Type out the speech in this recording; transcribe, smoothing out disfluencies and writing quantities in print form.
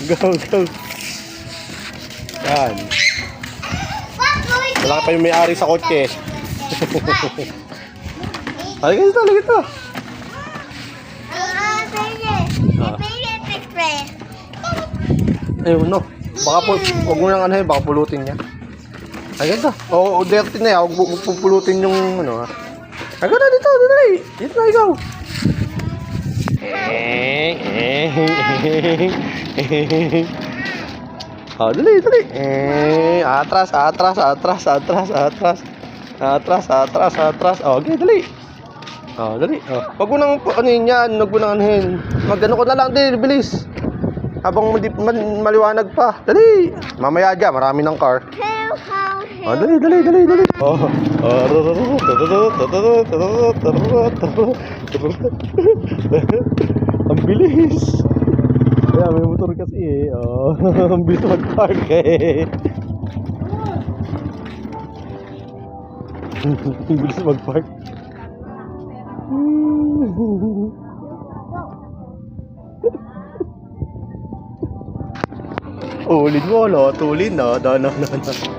Go, go. Yan. Wala pa yung may-ari sa kotse. Halika dito, halika dito. Ayun, no. Baka huwag mo nang baka pulutin niya. Halika dito. Oo, dirty na yan. Huwag pupulutin yung ano ha. Halika na dito, dito na. Dito na, ikaw. Oh, dali, dali. Atras, atras, atras, atras, atras. Atras, atras, atras. Oh, okay, dali. Oh, dali. Oh, wag mo nang anuhin yan. Wag mo nang anuhin. Mag-ano ko na lang din, bilis. Habang maliwanag pa. Dali. Mamaya dyan, marami ng car. Oh, dali, dali, dali, dali. Oh. Ang bilis. Kaya may motor kasi eh. Oh, ang bilis mag-park eh. Ang bilis mag-park. Ulin mo, no? Tulin, no? No, no, no, no.